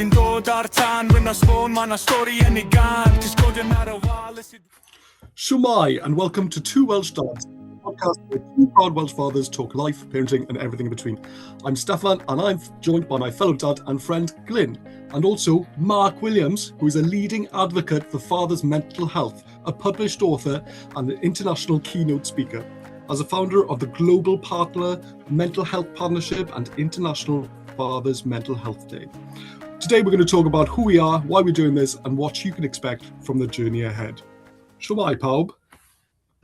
di'n dod ar tan Rwy'n sbon, ma'n stori yn ei gan Disgodion ar y wal Shwmai, and welcome to Two Welsh Dads Podcast where two proud Welsh fathers talk life, parenting and everything in between. I'm Stefan and I'm joined by my fellow dad and friend Glyn, and also Mark Williams, who is a leading advocate for fathers' mental health, a published author and an international keynote speaker. As a founder of the Global Partner Mental Health Partnership and International Fathers Mental Health Day. Today we're going to talk about who we are, why we're doing this, and what you can expect from the journey ahead. Shwmai, pawb.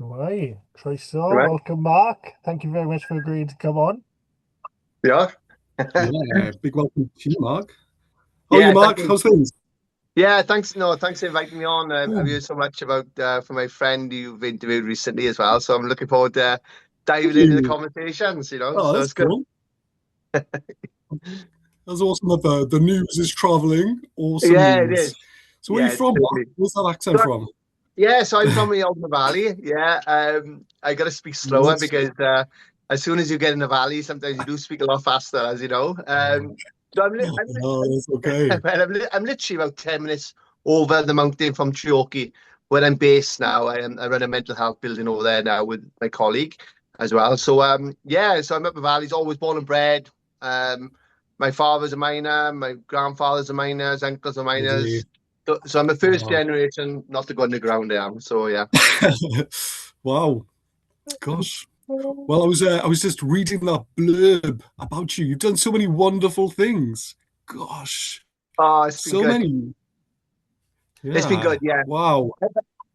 Shwmai. Croeso. Welcome, Mark. Thank you very much for agreeing to come on. Yeah. Yeah, big welcome to you, Mark. How are you, Mark? How's things? Yeah, thanks for inviting me on. I've heard so much about from my friend you've interviewed recently as well, so I'm looking forward to diving into the conversations, Oh, so that's cool. That's awesome that the news is travelling. Awesome news. It is. So where are you from, Mark? Where's that accent from? Yeah, so I'm from the Oldham Valley. Yeah, I got to speak slower because as soon as you get in the valley, sometimes you do speak a lot faster, as you know. So that's okay. I'm literally about 10 minutes over the mountain from Treorchy, where I'm based now. I run a mental health building over there now with my colleague as well. So so I'm up the valleys, always born and bred. My father's a miner, my grandfather's a miner, his uncles are miners. So I'm the first generation not to go underground. I am. So yeah. Wow. Gosh. Well, I was just reading that blurb about you. You've done so many wonderful things. Gosh. Oh, it's been so good. many. Yeah. It's been good. Yeah. Wow.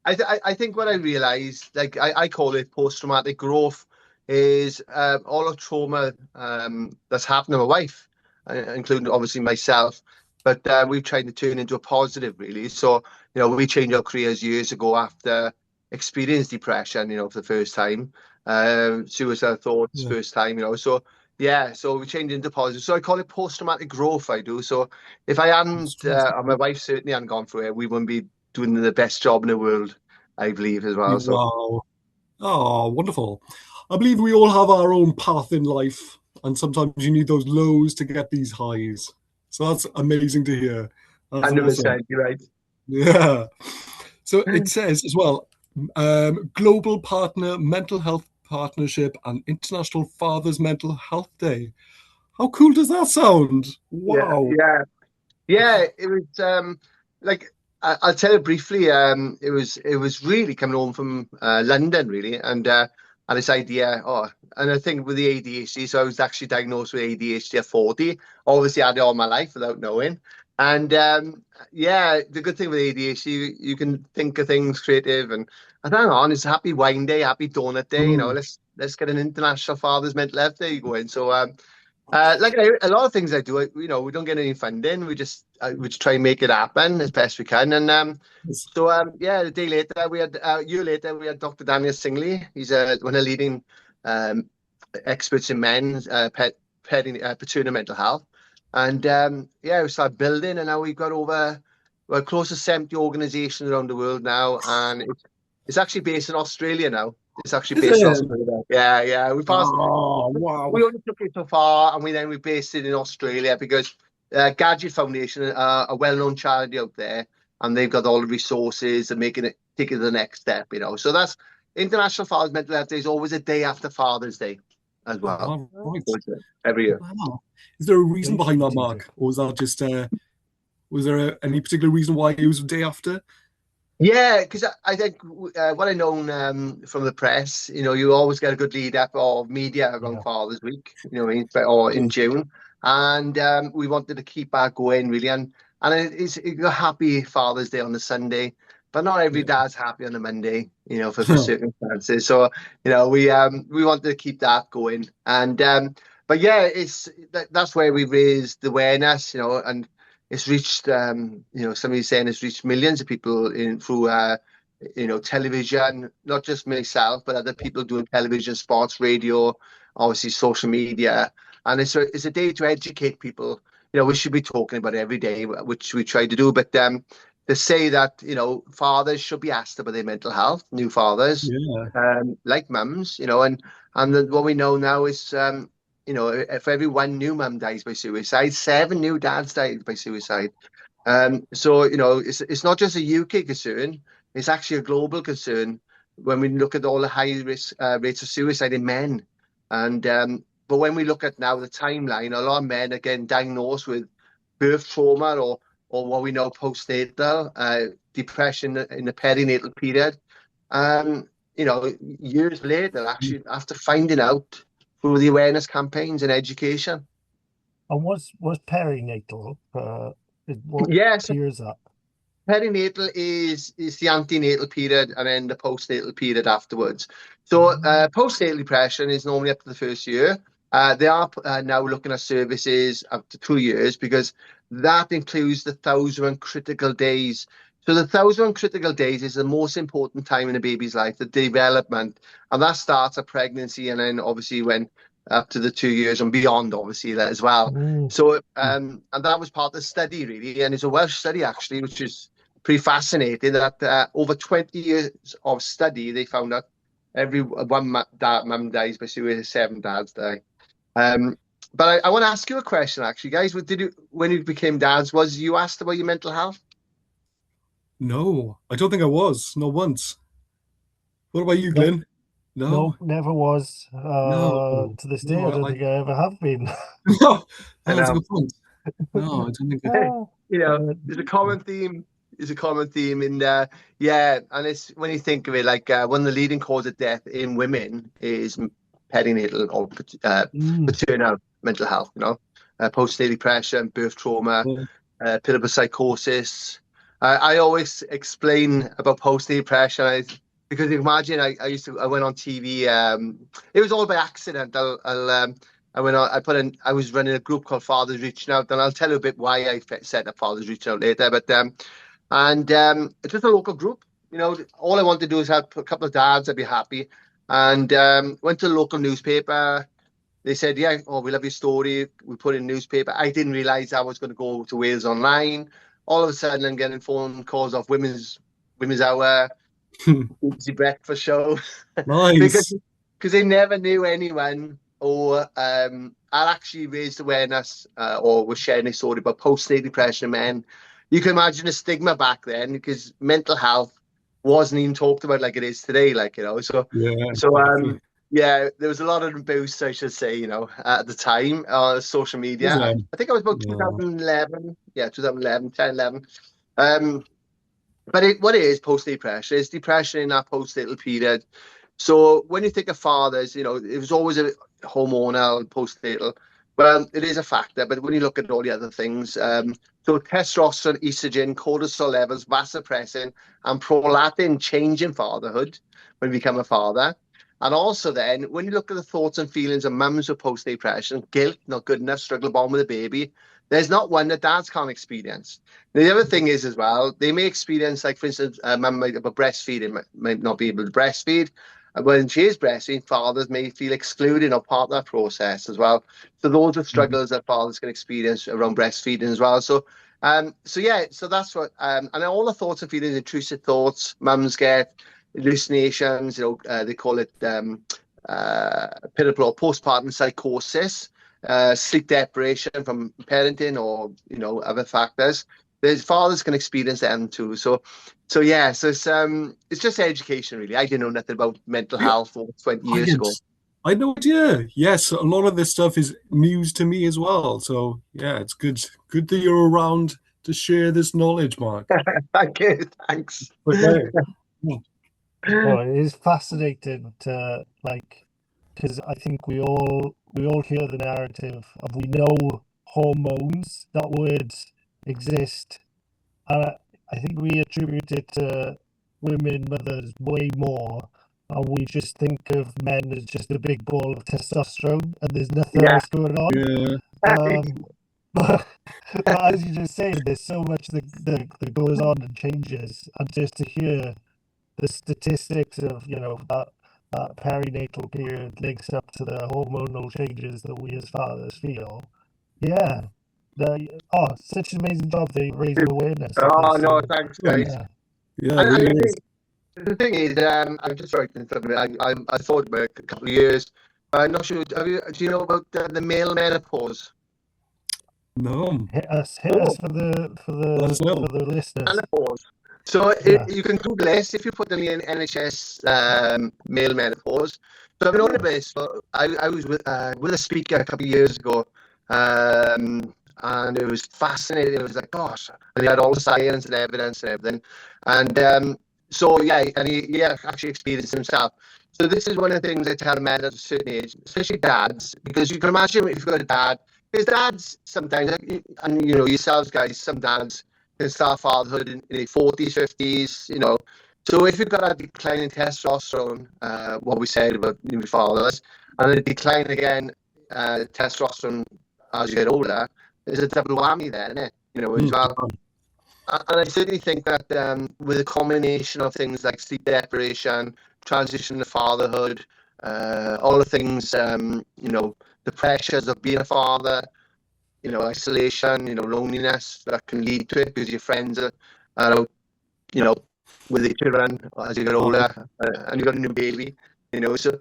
I think what I realized, like I call it post-traumatic growth, is all of trauma that's happened to my wife, including obviously myself. But we've tried to turn into a positive, really. So, we changed our careers years ago after experiencing depression, for the first time, suicidal thoughts, first time, So we changed into positive. So I call it post-traumatic growth, I do. So if I hadn't, and my wife certainly hadn't gone through it, we wouldn't be doing the best job in the world, I believe, as well. So. Wow. Oh, wonderful. I believe we all have our own path in life, and sometimes you need those lows to get these highs. So that's amazing to hear. 100%, awesome. You're right. Yeah. So it says as well, Global Partner Mental Health Partnership and International Fathers Mental Health Day. How cool does that sound? Wow. Yeah. It was I'll tell you briefly. It was really coming home from London, really, and had this idea. And I think with the ADHD, so I was actually diagnosed with ADHD at 40. Obviously, I had it all my life without knowing. And the good thing with ADHD, you can think of things creative. And hang on, it's Happy Wine Day, Happy Donut Day. Let's get an International Fathers Mental Health Day going. So a lot of things I do, we don't get any funding. We just try and make it happen as best we can. And a day later, a year later, we had Dr. Daniel Singley. He's one of the leading experts in men's paternal mental health. And we started building, and now we've got we're close to 70 organizations around the world now, and it's actually based in Australia now. It's actually based in Australia. Yeah. We passed. Oh, wow. We only took it so far, and we based it in Australia because Gadget Foundation are a well-known charity out there, and they've got all the resources and taking it to the next step. So that's International Fathers Mental Health Day is always a day after Father's Day as well. Right. Every year. Wow. Is there a reason behind that, Mark, or was that just was there any particular reason why it was the day after? Yeah, because I think what I know from the press, you always get a good lead up of media around Father's Week, or in June, and we wanted to keep that going really, and it's a happy Father's Day on the Sunday, but not every dad's happy on a Monday, for circumstances. So we wanted to keep that going, and that's where we raised the awareness, and it's reached, somebody's saying it's reached millions of people through television, not just myself, but other people doing television, sports, radio, obviously social media. And it's a day to educate people. We should be talking about it every day, which we try to do. But to say that, fathers should be asked about their mental health, new fathers, like mums, and what we know now is for every one new mum dies by suicide, 7 new dads died by suicide. So it's not just a UK concern; it's actually a global concern when we look at all the high risk rates of suicide in men. And but when we look at now the timeline, a lot of men are getting diagnosed with birth trauma or what we know postnatal depression in the perinatal period. Years later, actually, after finding out through the awareness campaigns and education. And was perinatal? What Yes, year is that? perinatal is the antenatal period and then the postnatal period afterwards. So postnatal depression is normally up to the first year. They are now looking at services up to 2 years because that includes the 1,000 critical days. So the 1,000 critical days is the most important time in a baby's life, the development, and that starts at pregnancy and then obviously when up to the 2 years and beyond, obviously that as well. So and that was part of the study really, and it's a Welsh study actually, which is pretty fascinating. That over 20 years of study, they found that every one mum dies by suicide, 7 dads die. But I want to ask you a question, actually, guys. When you became dads, was you asked about your mental health? No, I don't think I was. Not once. What about you, Glenn? No, never was. No. To this day, I don't think I ever have been. No, that's a good point. No, I don't think. There's a common theme. In and it's when you think of it, like one of the leading causes of death in women is perinatal or paternal mental health. Postnatal depression, birth trauma, perinatal psychosis. I always explain about postnatal depression because you imagine I went on TV. It was all by accident. I was running a group called Fathers Reaching Out, and I'll tell you a bit why I set up Fathers Reaching Out later. But it's just a local group. All I want to do is help a couple of dads. I'd be happy. And went to the local newspaper. They said, "Yeah, we love your story." We put in newspaper. I didn't realize I was going to go to Wales Online. All of a sudden, I'm getting phone calls off Women's Hour, BBC Breakfast Show. Nice. because they never knew anyone or I actually raised awareness or was sharing a story about postnatal depression in men. You can imagine the stigma back then because mental health wasn't even talked about like it is today, So there was a lot of boost, I should say, at the time, social media. I think it was about 2011. Yeah, 2011, 10, 11. But what it is, postnatal depression, is depression in that postnatal period. So when you think of fathers, it was always a hormonal postnatal. Well, it is a factor, but when you look at all the other things, so testosterone, estrogen, cortisol levels, vasopressin, and prolactin change in fatherhood when you become a father. And also then, when you look at the thoughts and feelings of mums with postnatal depression, guilt, not good enough, struggle bond with a baby, there's not one that dads can't experience. Now, the other thing is as well, they may experience, like for instance, mum might have a breastfeeding, might not be able to breastfeed. When she is breastfeeding, fathers may feel excluded or part of that process as well. So those are struggles that fathers can experience around breastfeeding as well. So that's what, and all the thoughts and feelings, intrusive thoughts, mums get, hallucinations, they call it perinatal or postpartum psychosis, sleep deprivation from parenting or, other factors. There's fathers can experience them too. So it's just education really. I didn't know nothing about mental health 20 years ago. I had no idea. Yes, a lot of this stuff is news to me as well. So yeah, it's good that you're around to share this knowledge, Mark. Thank you. Thanks. Okay. It is fascinating to because I think we all hear the narrative of we know hormones, that word exist, and I think we attribute it to women mothers way more, and we just think of men as just a big ball of testosterone and there's nothing else going on. But as you just said, there's so much that goes on and changes, and just to hear the statistics of that perinatal period links up to the hormonal changes that we as fathers feel. Yeah. Such an amazing job they raising awareness. Oh no, thanks guys. Yeah, it really is. The thing is, I'm just sorry to interrupt. I thought about a couple of years I'm not sure. Do you know about the male menopause? No. Hit us for the Let us know. listeners. Menopause. So Yeah. you can Google this if you put in NHS male menopause. So I've known about this. But I was with a speaker a couple of years ago, and it was fascinating. It was like, gosh, and he had all the science and evidence and everything, and so yeah, and he actually experienced himself. So this is one of the things I tell men at a certain age, especially dads, because you can imagine if you've got a dad, because dads sometimes, and you know yourselves guys, some dads can start fatherhood in their 40s, 50s, you know. So if you've got a decline in testosterone, what we said about fathers, and a decline again, testosterone as you get older, there's a double whammy there, isn't it? You know, as well. And I certainly think that with a combination of things like sleep deprivation, transition to fatherhood, all the things, you know, the pressures of being a father, you know, isolation, you know, loneliness that can lead to it because your friends are out, you know, with their children as you get older, and you've got a new baby, you know, so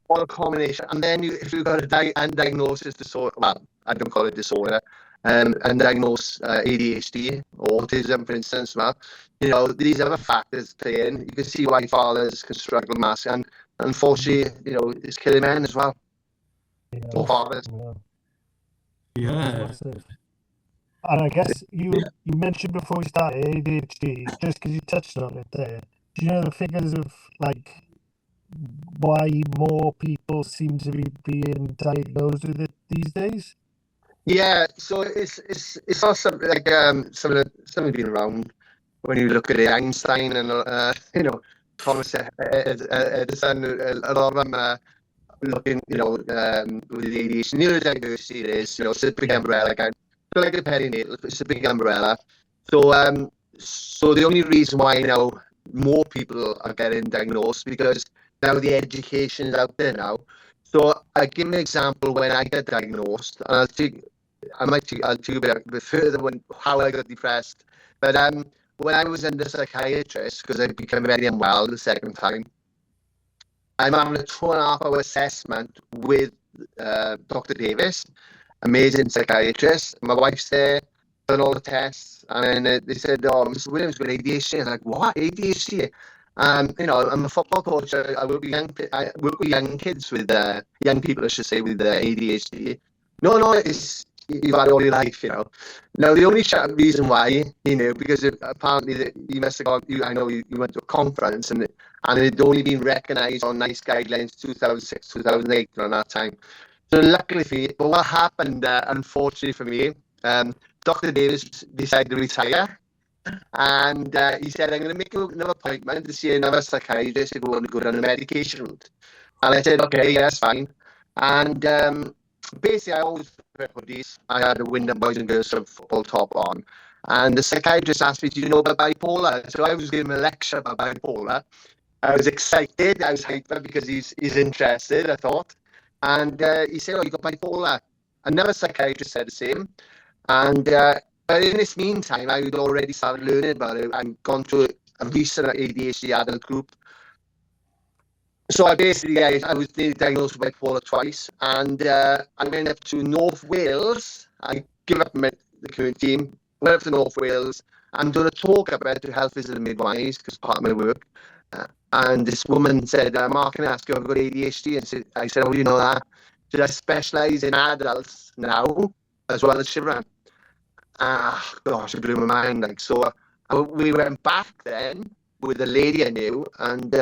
all a combination. And then if you've got a undiagnosis disorder, well, I don't call it disorder, undiagnosed ADHD, autism, for instance, well, you know, these other factors play in. You can see why fathers can struggle massively, and unfortunately, you know, it's killing men as well, or fathers. Yeah. And I guess you mentioned before we started ADHD, just because you touched on it there. Do you know the figures of like why more people seem to be being diagnosed with it these days? Yeah, so it's also like something been around when you look at it, Einstein and you know, Thomas Edison, a lot of them looking, you know, with the ADHD, neurodiversity it is, you know, it's a big umbrella kind. So like a perinatal, it's a big umbrella. So so the only reason why now more people are getting diagnosed because now the education is out there now. So I give an example when I get diagnosed, and I'll tell you a bit further when how I got depressed. But when I was under psychiatrist, because I became very unwell the second time, I'm having a 2.5 hour assessment with Dr. Davis, amazing psychiatrist. My wife's there, done all the tests, and they said, "Oh, Mr. Williams got ADHD." I was like, "What ADHD?" You know, I'm a football coach. I work with young kids with young people, I should say, with ADHD. No, it's you've had all your life, you know. Now the only reason why, you know, because apparently you must have gone. I know you went to a conference and it'd only been recognised on NICE guidelines 2006, 2008 around that time. So luckily for you, but what happened, unfortunately for me, Dr. Davis decided to retire. And he said, I'm going to make another appointment to see another psychiatrist if we want to go down the medication route. And I said, okay, yeah, that's fine. And basically, I always wear hoodies. I had a Wyndham Boys and Girls Club football top on. And the psychiatrist asked me, do you know about bipolar? So I was giving him a lecture about bipolar. I was excited. I was hyper because he's interested, I thought. And he said, oh, you got bipolar. Another psychiatrist said the same. And but in this meantime, I had already started learning about it and gone to a recent ADHD adult group. So I basically, I was diagnosed with bipolar twice. And I went up to North Wales. I gave up the current team, went up to North Wales. I'm doing a talk about to health visit and midwives because part of my work. And this woman said, Mark, can I ask you, I've got ADHD? And I said, oh, you know that? She said, I specialise in adults now as well as children. Gosh, it blew my mind. Like, so we went back then with a lady I knew, and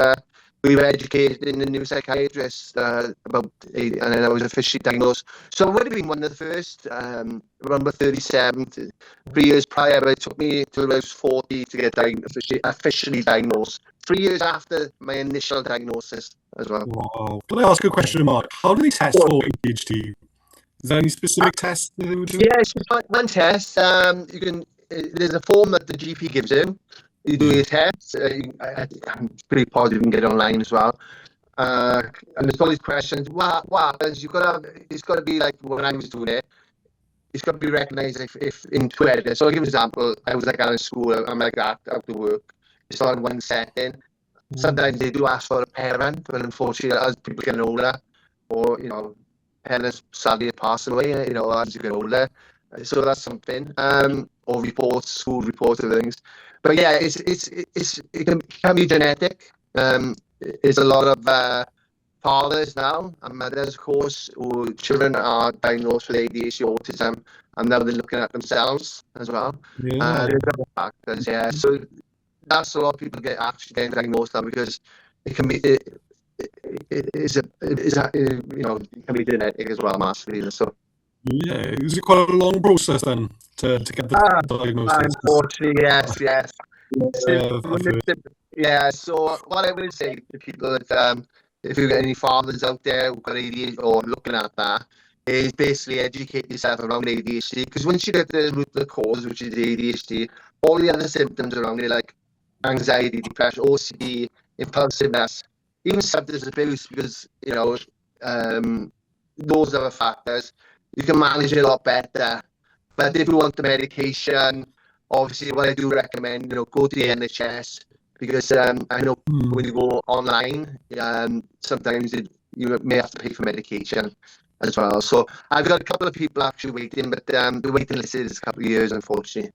we were educated in the new psychiatrist about, and then I was officially diagnosed. So I would have been one of the first, around 37, 3 years prior, but it took me till I was 40 to get officially diagnosed. 3 years after my initial diagnosis as well. Wow. Can I ask a question, Mark? How do they test for ADHD? Is there any specific tests that they would do? Yeah, it's just one test. You can. There's a form that the GP gives you. You do your test. I'm pretty positive you can get it online as well. And there's all these questions. What happens? It's got to be like when I was doing it. It's got to be recognised if in 2 areas. So I'll give an example. I was like out of school. I'm like that out of work. It's all in one setting. Sometimes they do ask for a parent, but unfortunately, as people get older, or parents sadly passing away, as you get older. So that's something. Or reports, school reports and things. But yeah, it can be genetic. There's a lot of fathers now and mothers, of course, who children are diagnosed with ADHD, autism, and now they're looking at themselves as well. Yeah. There's other factors, yeah. So that's a lot of people actually getting diagnosed now, because it can be it can be genetic as well, massively. So Yeah. Is it quite a long process then to get the diagnosis? unfortunately, yes. I've heard. Yeah, so what I would say to people, if you've got any fathers out there who've got ADHD or looking at that, is basically educate yourself around ADHD, because once you get the root of the cause, which is ADHD, all the other symptoms around it, like anxiety, depression, OCD, impulsiveness, even substance abuse, because those other factors, you can manage it a lot better. But if you want the medication, obviously, what I do recommend, go to the NHS, because I know when you go online, sometimes you may have to pay for medication as well. So I've got a couple of people actually waiting, but the waiting list is a couple of years, unfortunately,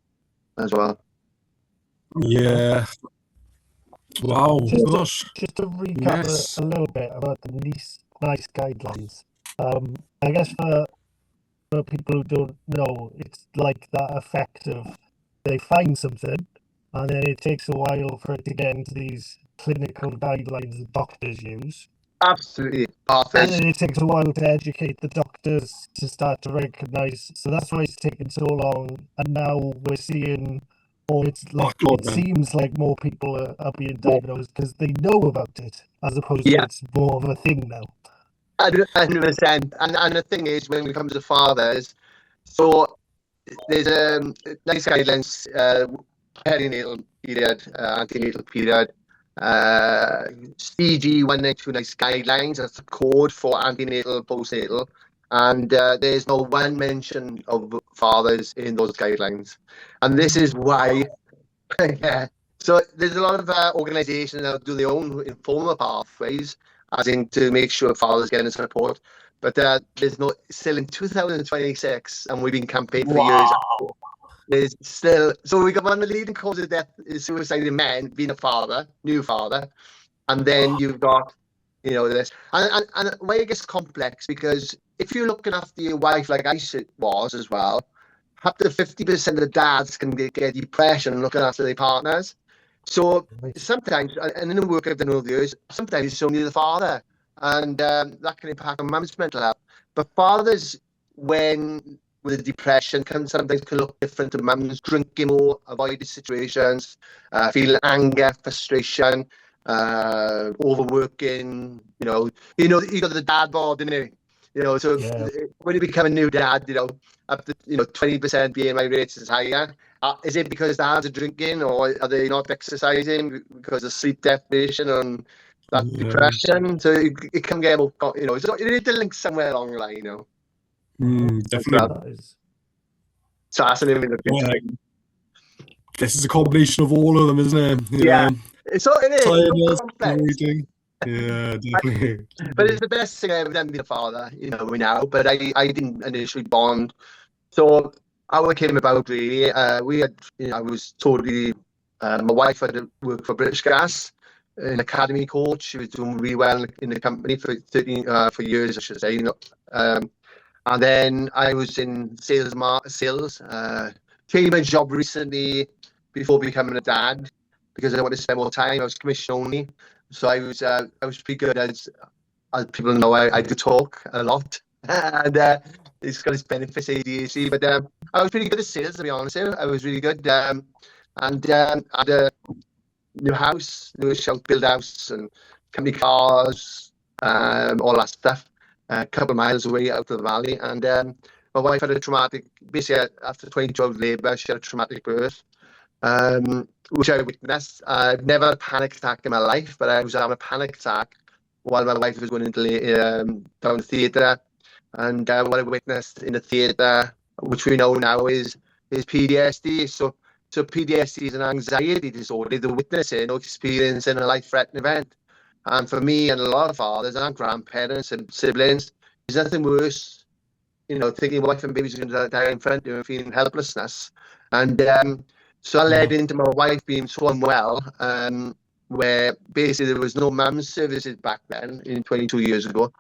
as well. Yeah. Wow. Gosh. Just to recap Yes. a little bit about the NICE guidelines. I guess for people who don't know, it's like that effect of they find something and then it takes a while for it to get into these clinical guidelines that doctors use. Absolutely. And then it takes a while to educate the doctors to start to recognise. So that's why it's taken so long. And now we're seeing, or it's like, Backlog, it man. seems like more people are being diagnosed because they know about it, as opposed to Yeah. it's more of a thing now. 100%. And the thing is, when it comes to fathers, so there's nice guidelines, perinatal period, antenatal period, CG 192 nice guidelines. That's the code for antenatal, postnatal, and there's no one mention of fathers in those guidelines, and this is why. Yeah. So there's a lot of organisations that do their own informal pathways, as in to make sure fathers get the support. But there's no, still in 2026, and we've been campaigning for years. There's still, so we got one of the leading causes of death is suicide in men, being a father, new father, and then you've got, this, and why it gets complex, because if you're looking after your wife like I was as well, up to 50% of the dads can get depression looking after their partners. So sometimes, and in the work I've done over the years, sometimes it's only the father, and that can impact on mum's mental health. But fathers, when with the depression, sometimes can look different to mums, drinking more, avoiding situations, feeling anger, frustration, overworking. You got the dad bod, didn't you? So when you become a new dad, up to 20% BMI rates is higher. Is it because dads are drinking, or are they not exercising because of sleep deprivation and that depression? So it can get more, so you need to link somewhere along the line, Definitely. So that's an image. This is a combination of all of them, isn't it? So it is. Tiredness, everything. Yeah, definitely. But it's the best thing I've ever done being a father, now. But I didn't initially bond. So how it came about, really, we had, I was totally, my wife had worked for British Gas, an academy coach. She was doing really well in the company for for years, I should say, and then I was in sales, changed my job recently before becoming a dad, because I wanted to spend more time. I was commission only, so I was pretty good, as people know. I do talk a lot, and it's got its benefits, ADHD. But I was pretty good at sales, to be honest. I was really good, and had a new house, build house, and company cars, all that stuff. A couple of miles away out of the valley, and my wife had basically after 22 hours labour, she had a traumatic birth, which I witnessed. I've never had a panic attack in my life, but I was having a panic attack while my wife was going into down the theatre, and what I witnessed in the theatre, which we know now is PTSD. So PTSD is an anxiety disorder, the witnessing or experiencing a life-threatening event. And for me and a lot of fathers and grandparents and siblings, there's nothing worse, thinking wife and babies are going to die in front of you and feeling helplessness. And so that led into my wife being so unwell, where basically there was no mum's services back then, 22 years ago.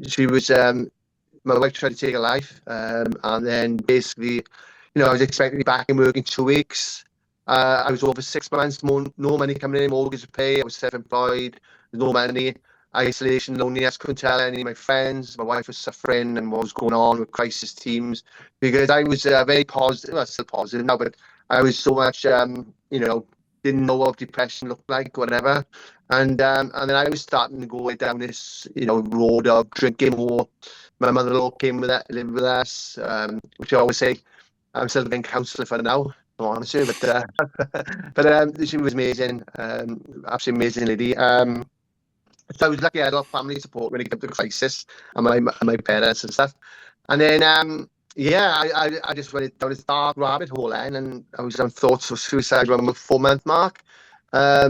She was, my wife tried to take her life, and then basically, I was expected to be back in work in 2 weeks. I was over 6 months, no money coming in, mortgage to pay. I was self-employed, no money, isolation, loneliness. Couldn't tell any of my friends. My wife was suffering and what was going on with crisis teams, because I was very positive. Well, still positive now, but I was so much, didn't know what depression looked like, whatever. And then I was starting to go down this, road of drinking more. My mother-in-law came lived with us, which I always say, I'm still being counsellor for now, honestly, but she was amazing, absolutely amazing lady. So I was lucky I had a lot of family support when it came to crisis, and my parents and stuff. And then I just went down this dark rabbit hole then, and I was on thoughts of suicide around the 4-month mark. I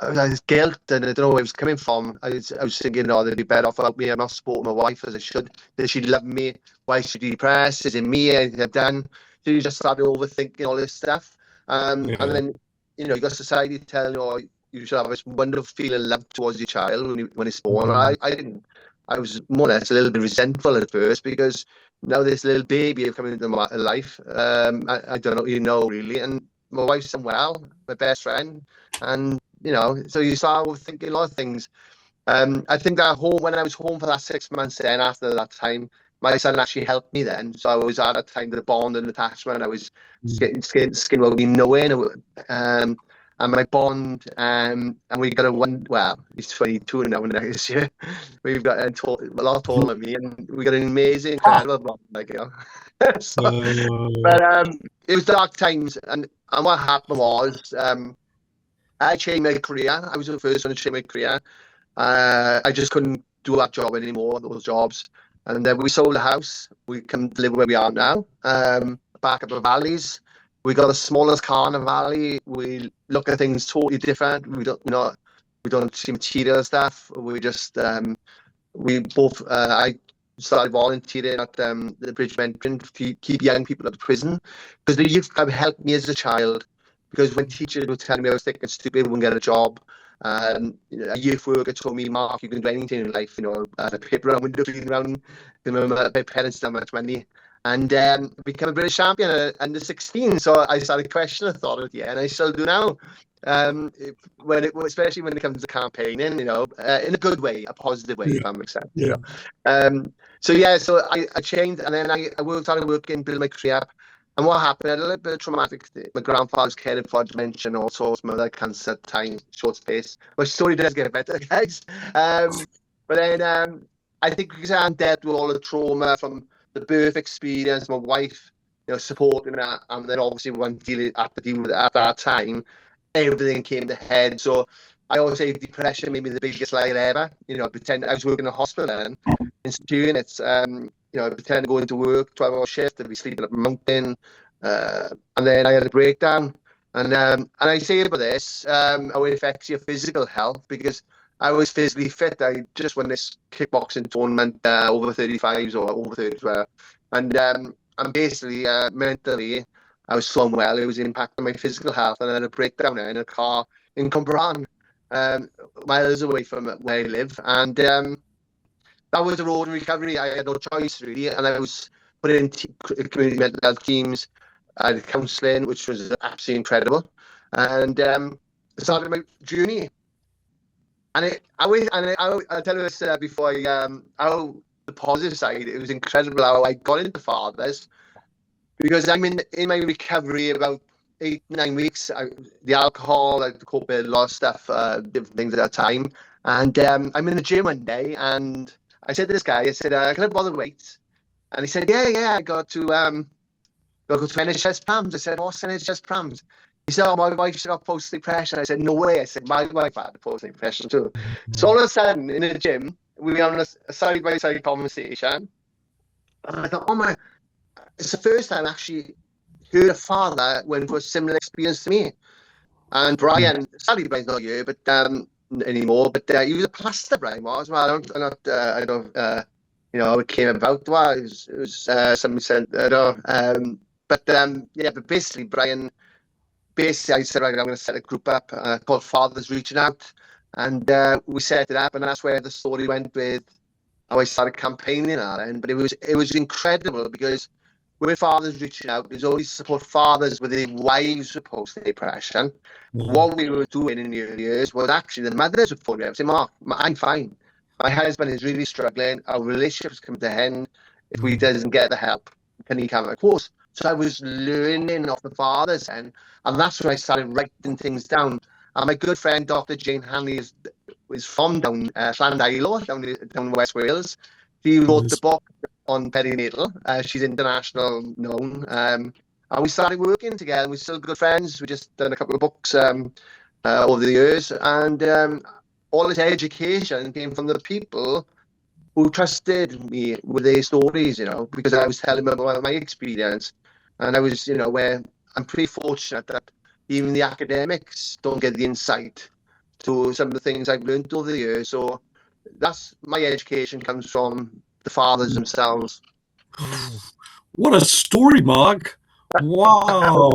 was guilt, and I don't know where it was coming from. I was thinking, they'd be better off without me. I'm not supporting my wife as I should. Does she love me? Why is she depressed? Is it me? Anything I've done? So you just started overthinking all this stuff. And then, you got society telling you, you should have this wonderful feeling of love towards your child when it's born. I didn't. I was more or less a little bit resentful at first, because now this little baby coming into my life, I don't know, really. And my wife's unwell, my best friend. And, so you start overthinking a lot of things. I think that when I was home for that 6 months then, after that time, my son actually helped me then. So I was at that time, the bond and attachment. I was getting skin well, knowing, and my bond, and we got he's 22 now next year. We've got a lot taller than me, and we got an amazing, incredible bond, so, but it was dark times, and what happened was, I changed my career. I was the first one to change my career. I just couldn't do that job anymore, those jobs. And then we sold the house. We come to live where we are now, back up the valleys. We got the smallest car in the valley. We look at things totally different. We don't see material stuff. We just, I started volunteering at the Bridge Mentoring to keep young people out of prison, because the youth club helped me as a child. Because when teachers were telling me I was thick and stupid, wouldn't get a job, a youth worker told me, Mark, you can do anything in life, I had a paper around, window cleaning around, my parents didn't have much money, and become a British champion under 16. So I started questioning authority, and I still do now. Especially when it comes to campaigning, in a good way, a positive way, if that makes sense. So I changed, and then I started working, building my career up. And what happened? I had a little bit of traumatic. My grandfather's caring for dementia and all sorts, mother cancer, time, short space. My story does get better, guys. But then I think because I'm dead with all the trauma from the birth experience, my wife, supporting that, and then obviously when I had to deal with it at that time, everything came to head. So I always say depression made me the biggest liar ever. Pretend I was working in a hospital then, in units. I pretend to go into work, 12-hour shift, I'd be sleeping up a mountain, and then I had a breakdown. And I say about this, how it affects your physical health, because I was physically fit. I just won this kickboxing tournament, over 35s or over 30s, and basically mentally, I was so unwell. It was impacting my physical health, and I had a breakdown in a car in Cwmbran, miles away from where I live, and that was the road in recovery. I had no choice, really, and I was put in community mental health teams, counselling, which was absolutely incredible, and I started my journey. And I'll tell you this before how the positive side, it was incredible how I got into fathers, because I'm in my recovery about 8-9 weeks. The alcohol, I cope with a lot of stuff, different things at that time, and I'm in the gym one day, and I said to this guy, I said, can I bother weights? And he said, yeah, I got to NHS Prams. I said, what's NHS Prams? He said, my wife's got post-depression. I said, no way. I said, my wife had post-depression too. So all of a sudden, in the gym, we were on a side-by-side conversation. And I thought, it's the first time I actually heard a father went through a similar experience to me. And Brian, sadly Brian's not here, but anymore. But he was a pastor, Brian was. Well, I don't, you know, how it came about. Well, it was something said, I don't know. Yeah, but basically, Brian, basically, I said, right, I'm going to set a group up called Fathers Reaching Out. And we set it up, and that's where the story went with how I started campaigning at it. But it was incredible because with Fathers Reaching Out, there's always support fathers with their wives with post-depression. What we were doing in the early years was actually the mothers would phone me up and say, Mark, I'm fine. My husband is really struggling. Our relationship's come to an end. If he doesn't get the help, can he come? Of course. So I was learning off the fathers, and that's when I started writing things down. And my good friend, Dr. Jane Hanley, is from down Llandilo, down West Wales. She wrote the book on perinatal. She's international known. And we started working together. We're still good friends. We just done a couple of books over the years. And all this education came from the people who trusted me with their stories, you know, because I was telling them about my experience. And I was, you know, where I'm pretty fortunate that even the academics don't get the insight to some of the things I've learned over the years. So that's my education comes from the fathers themselves. What a story, Mark. Wow.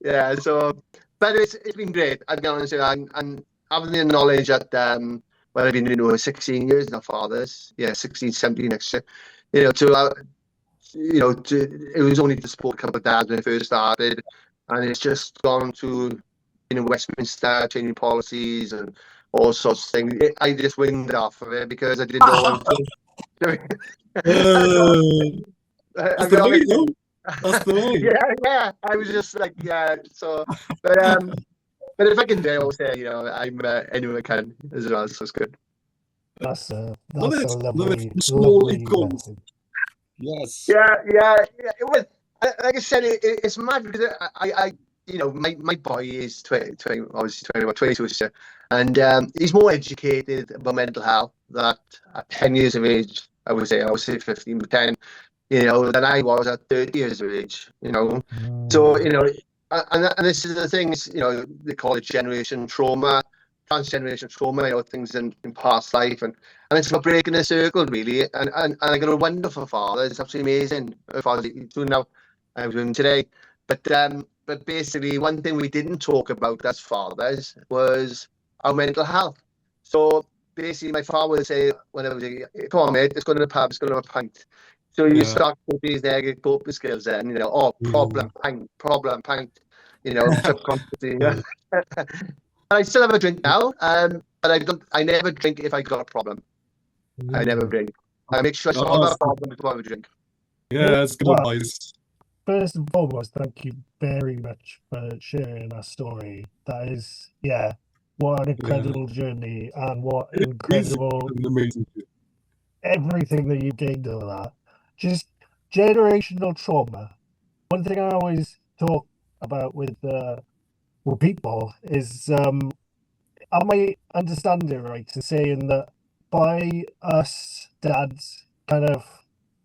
Yeah, so, but it's been great. I'll be honest with you, and having the knowledge that, well, I've been doing 16 years now, fathers. Yeah, 16, 17 next year. You know, it was only to support a couple of dads when it first started, and it's just gone to, you know, Westminster, changing policies and all sorts of things. I just winged off of it because I didn't know what to do. That's the way, though. That's the way. Yeah. I was just like, yeah. So, but if I can do it, I'll say, you know, I'm anyone I can as well. So it's good. That's a lovely, lovely goals. message. Yes. Yeah. It was, like I said, it's mad because I you know, my boy is 20, obviously 21, 22 this year, and he's more educated about mental health. That at 10 years of age, I would say 15, but 10, you know, than I was at 30 years of age. You know, so you know, and this is the things, you know, they call it generation trauma, transgeneration trauma, you know, things in past life, and it's about breaking the circle really. And I got a wonderful father. It's absolutely amazing. Father, he's doing now. I was with him today, but basically one thing we didn't talk about as fathers was our mental health. So basically, my father would say when I was like, "Come on, mate, let's go to the pub, let's go to a pint." So you start with these negative coping skills, then you know, problem pint, you know, subconsciously. I still have a drink now, but I never drink if I got a problem. I never drink. I make sure I solve a problem before I drink. Yeah, that's good advice. First and foremost, thank you very much for sharing that story. That is, what an incredible journey, and what incredible amazing. Everything that you've gained out of that. Just generational trauma. One thing I always talk about with people is, am I understanding it right in saying that by us dads kind of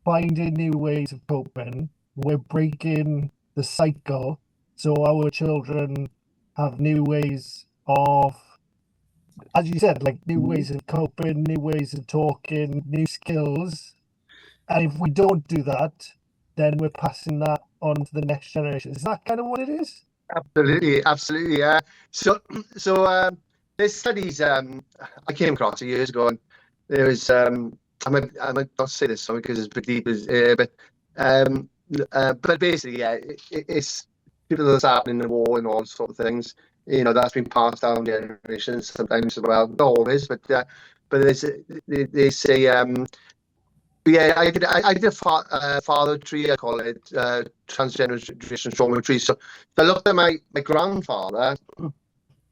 finding new ways of coping, we're breaking the cycle, so our children have new ways of, as you said, like new ways of coping, new ways of talking, new skills. And if we don't do that, then we're passing that on to the next generation. Is that kind of what it is? Absolutely, yeah. So there's studies I came across years ago, and there was I might not say this song because it's a bit deep, but basically, yeah, it's people that's happening in the war and all sort of things. You know, that's been passed down generations sometimes as well. Not always, but they say. But yeah, I did a father tree, I call it, transgeneration trauma tree. So I looked at my grandfather.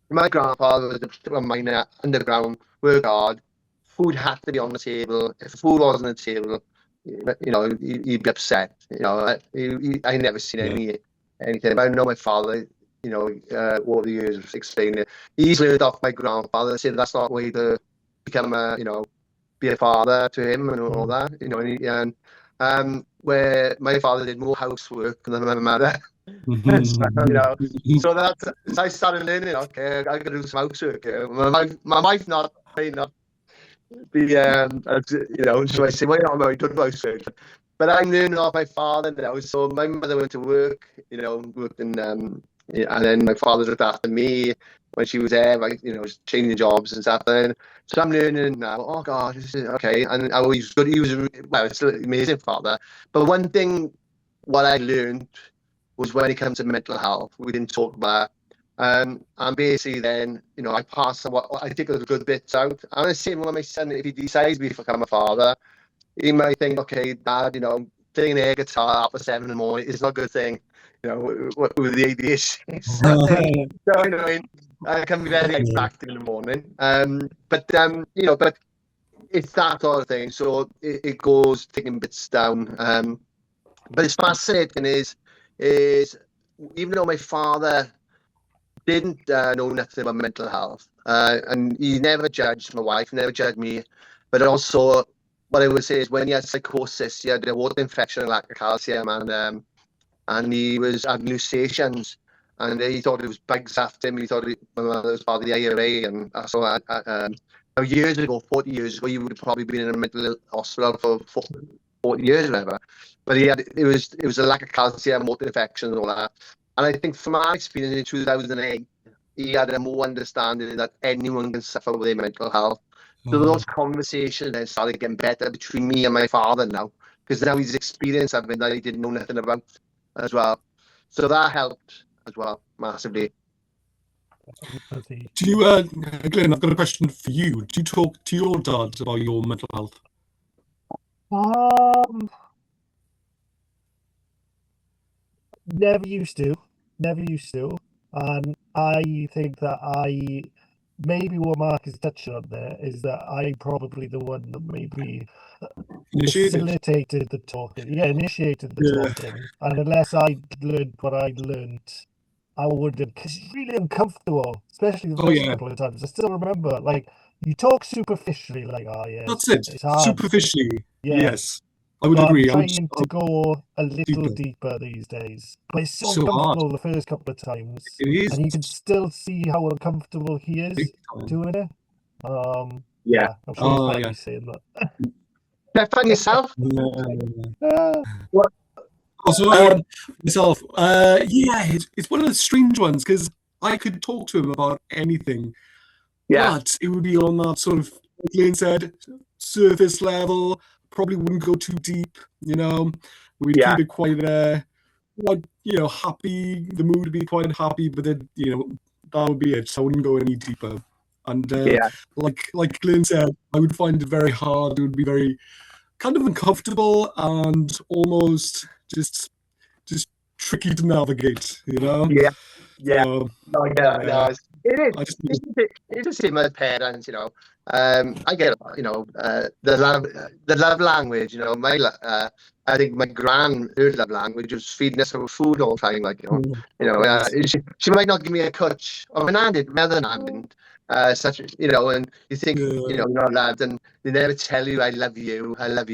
My grandfather was a miner, underground, work hard. Food had to be on the table. If food wasn't on the table, you know, he'd be upset. You know, I never seen anything. But I know my father, you know, over the years explaining it. He's learned off my grandfather. Said that's not the way to become a, you know, be a father to him and all that, you know, where my father did more housework than my mother. So I started learning. Okay, I got to do some housework. My wife not so I say, well, I'm not doing housework. But I'm learning off my father now. So my mother went to work, worked in, and then my father looked after me when she was there, like, changing jobs and stuff. And so I'm learning now. Oh God, this is okay. And I always good. He was still an amazing father. But one thing, what I learned was when it comes to mental health, we didn't talk about. And basically then, I pass what I take the good bits out. And the same with my son, if he decides to become a father, he might think, okay, Dad, playing air guitar after 7 in the morning is not a good thing, with the ADHD. So, I can be very active in the morning. But it's that sort of thing. So it goes taking bits down. But it's fascinating is even though my father didn't know nothing about mental health, and he never judged my wife, never judged me, but also what I would say is when he had psychosis, he had a water infection and lack of calcium, and he was having hallucinations, and he thought it was bugs after him. He thought my mother was part of the IRA, and so years ago, 40 years ago, he would have probably been in a mental hospital for 40 years or whatever. But it was a lack of calcium, water infection, and all that. And I think from our experience in 2008, he had a more understanding that anyone can suffer with their mental health. So those conversations then started getting better between me and my father now, because now he's experienced something that he didn't know nothing about as well. So that helped as well, massively. Do you, Glenn, I've got a question for you. Do you talk to your dad about your mental health? Never used to, and I think that maybe what Mark is touching on there is that I'm probably the one that maybe facilitated the talking. Yeah, initiated the talking. And unless I learned what I'd learned, I wouldn't, because it's really uncomfortable, especially the first couple of times. I still remember, like, you talk superficially, like, oh yeah, that's it. It's hard. Superficially, yes. I would agree. I'm trying to go a little deeper these days, but it's so uncomfortable the first couple of times. It is, and you can still see how uncomfortable he is doing it. I'm sure he's saying that. Define yourself. What? Also, myself. It's one of the strange ones because I could talk to him about anything. But it would be on that sort of, like Lane said, surface level. Probably wouldn't go too deep, We'd keep it quite, happy. The mood would be quite happy, but then, that would be it. So I wouldn't go any deeper. And like Glenn said, I would find it very hard. It would be very kind of uncomfortable and almost just tricky to navigate, It is. It's the same as parents, I get, the love language, I think my her love language was feeding us with food all the time, like, she might not give me a touch, or my other nan didn't, and you think, you're loved, and they never tell you, I love you, but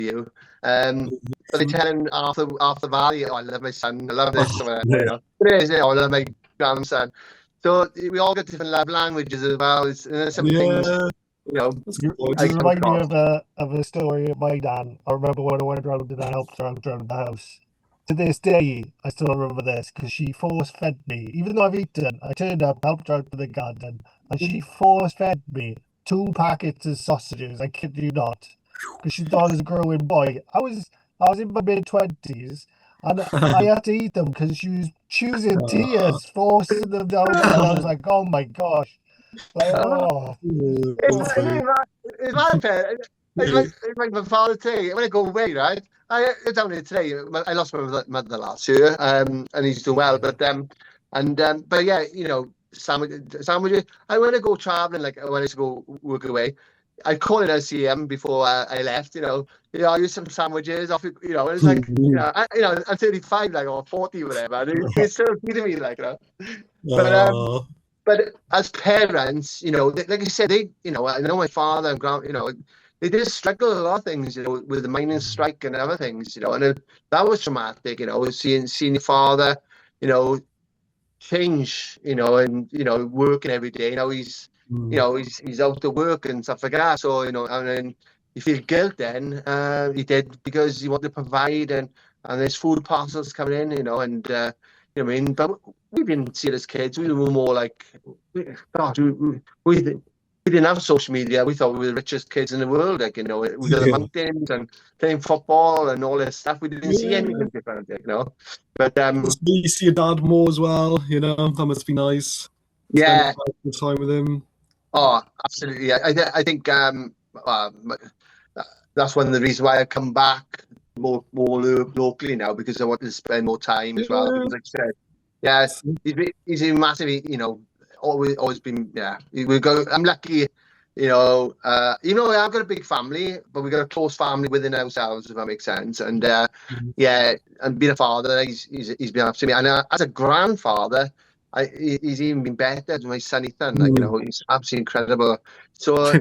they tell him after value, I love my son, I love this, I love my grandson. So we all got different love languages as well. Things, You remind me of a story of my dad. I remember when I went around and I helped her out around the house. To this day, I still remember this because she force-fed me. Even though I've eaten, I turned up, helped her out with the garden, and she force-fed me 2 packets of sausages. I kid you not, because she thought I was a growing boy. I was in my mid-20s, and I had to eat them because she was choosing tears, forcing them down, and I was like, oh my gosh. Like, it's my parent. It's like my father today. When I go away, right? I down here today. I lost my mother last year, and he's doing well. But yeah, sandwiches. I when I go traveling, like when I used to go work away, I'd call in and see him before I left. I use some sandwiches off. It's like I'm 35, like, or 40, whatever. And he's still feeding me, like, But as parents, like I said, I know my father and grand, they did struggle a lot of things, with the mining strike and other things, and that was traumatic, seeing your father, change, and working every day. He's out to work and stuff like that. So and then you feel guilt. Then he did because he wanted to provide, and there's food parcels coming in, and what I mean. But we didn't see it as kids. We were more like, God, we didn't have social media. We thought we were the richest kids in the world. Like, we got the mountains and playing football and all this stuff. We didn't see anything different, But you see your dad more as well, that must be nice. Yeah. Spending time with him. Oh, absolutely. I think that's one of the reasons why I come back more locally now, because I want to spend more time as well. Because like I said, he's a massively, always been, I'm lucky, even though I've got a big family, but we've got a close family within ourselves, if that makes sense. And and being a father, he's been up to me. And as a grandfather, he's even been better to my son Ethan. He's absolutely incredible. So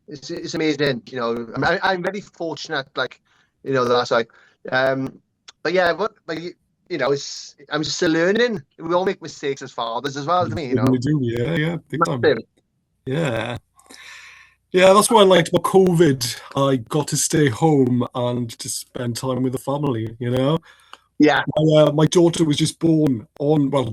it's amazing. I'm very fortunate. That's like, but yeah, I'm still learning. We all make mistakes as fathers as well. To me, We do, yeah, big time. Yeah. Yeah, that's what I liked about COVID. I got to stay home and to spend time with the family, Yeah. My daughter was just born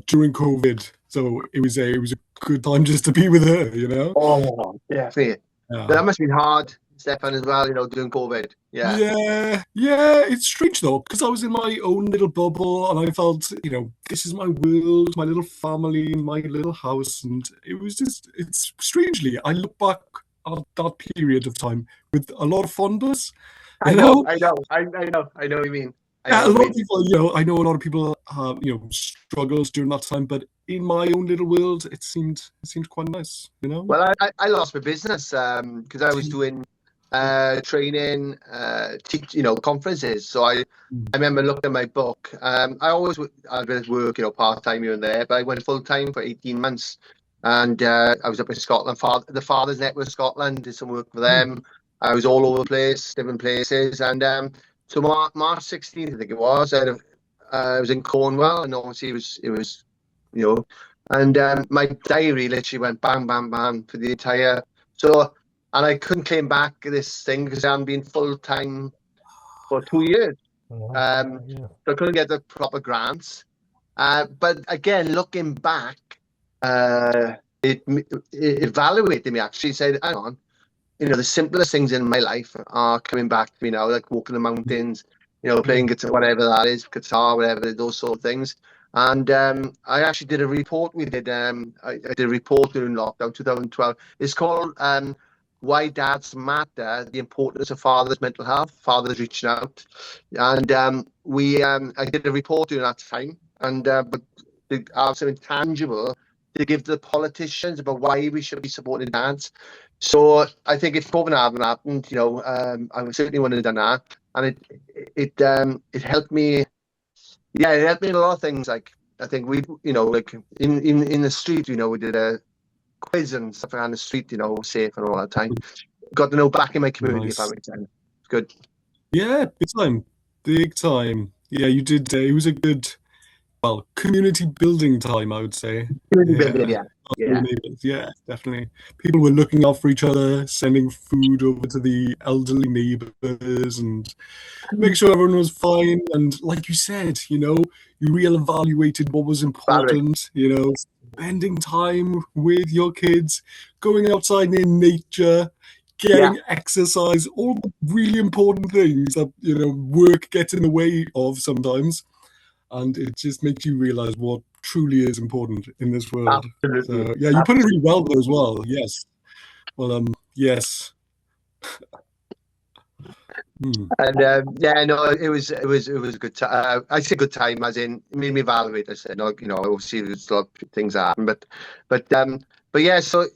during COVID, so it was a good time just to be with her, Oh, definitely. Yeah. That must have been hard, Stefan, as well, during COVID. Yeah. It's strange though, because I was in my own little bubble and I felt, this is my world, my little family, my little house, and it's strangely, I look back at that period of time with a lot of fondness. I know what you mean. A lot of people, I know a lot of people have, struggles during that time, but in my own little world, it seemed quite nice, Well, I lost my business because I was doing training, conferences. So I remember looking at my book. I always I'd work, part time here and there, but I went full time for 18 months, and I was up in Scotland. The Fathers Network Scotland, did some work for them. I was all over the place, different places, and so March 16th, I think it was. I was in Cornwall, and obviously it was, and my diary literally went bang, bang, bang for the entire. So, and I couldn't claim back this thing because I hadn't been full time for 2 years. So I couldn't get the proper grants. But again, looking back, it evaluated me, actually said, hang on, the simplest things in my life are coming back to me now, like walking the mountains, playing guitar, whatever that is, guitar, whatever, those sort of things. And I actually did a report. I did a report during lockdown 2012. It's called Why Dads Matter, the Importance of Fathers' Mental Health, Fathers Reaching Out. And I did a report during that time, and but to have something tangible to give to the politicians about why we should be supporting dads. So I think if COVID hadn't happened, I certainly wouldn't have done that. And it helped me. Yeah, it helped me in a lot of things. Like, I think we, like in the street, we did a quiz and stuff around the street, safe and all that time. Got to know back in my community, if that makes sense. It's good. Yeah, big time. Yeah, you did. It was a good, community building time, I would say. Yeah, definitely. People were looking out for each other, sending food over to the elderly neighbours and make sure everyone was fine. And like you said, you reevaluated what was important, spending time with your kids, going outside in nature, getting exercise, all the really important things that, work gets in the way of sometimes. And it just makes you realise what truly is important in this world. Absolutely. So, yeah, you put it really well there as well. Yes. Well, yes. And it was a good time. I say good time as in it made me evaluate. I said, obviously there's a lot of things that happen, but yeah. So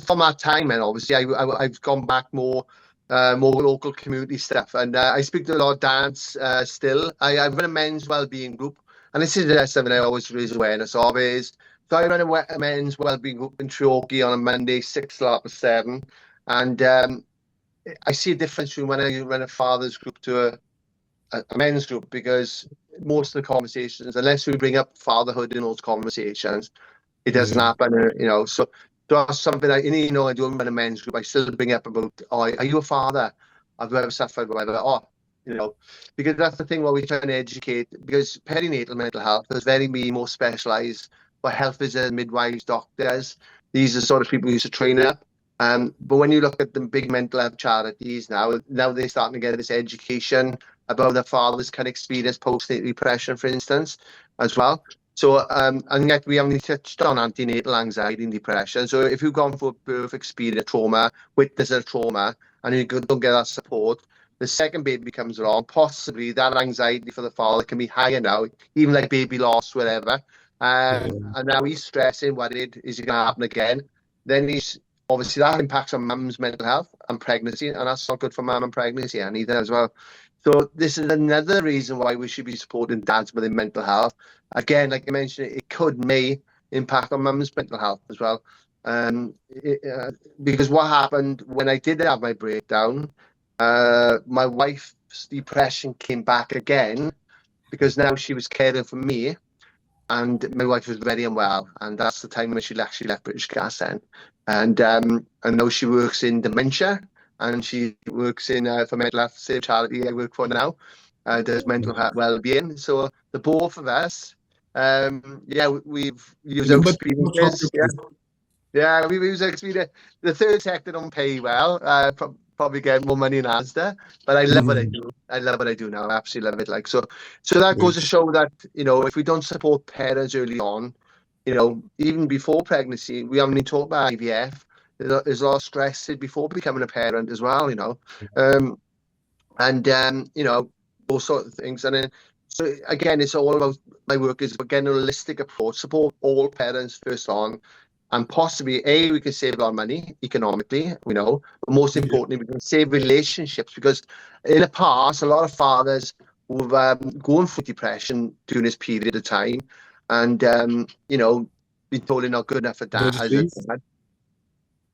from that time, and obviously I've gone back more local community stuff, and I speak to a lot of dads still. I run a men's wellbeing group, and this is something I always raise awareness of. So I run a men's wellbeing group in Treorchy on a Monday, 6 till 7, and I see a difference between when I run a father's group to a men's group, because most of the conversations, unless we bring up fatherhood in those conversations, it doesn't happen, So that's something I don't run a men's group. I still bring up about, are you a father? Have you ever suffered with whatever? Because that's the thing where we're trying to educate, because perinatal mental health is very more specialised for health visitors, midwives, doctors. These are sort of people who used to train up. But when you look at the big mental health charities now they're starting to get this education about the fathers can experience postnatal depression, for instance, as well. So, and yet we haven't touched on antenatal anxiety and depression. So if you've gone for a birth experience trauma, witness a trauma, and you don't get that support, the second baby comes along, possibly that anxiety for the father can be higher now, even like baby loss, whatever. And now he's stressing, worried, is it going to happen again? Then obviously that impacts on mum's mental health and pregnancy, and that's not good for mum and pregnancy and either as well. So this is another reason why we should be supporting dads with their mental health. Again, like I mentioned, it may impact on mum's mental health as well. Because what happened when I did have my breakdown, my wife's depression came back again, because now she was caring for me, and my wife was very unwell, and that's the time when she actually left British Gas then. And now she works in dementia, and she works in for mental health, same charity I work for now, does mental health well-being. So the both of us, we've used our experiences. We've used our experience. The third sector don't pay well. Probably get more money in Asda, but I love what I do. I love what I do now. I absolutely love it. So that goes to show that if we don't support parents early on, even before pregnancy, we haven't even talked about IVF. There's a lot of stress before becoming a parent as well, those sort of things. And then, so again, it's all about, my work is getting a holistic approach, support all parents first on, and possibly, we can save a lot of money economically, but most importantly, we can save relationships, because in the past, a lot of fathers who've gone through depression during this period of time, and, been told they're not good enough for dad,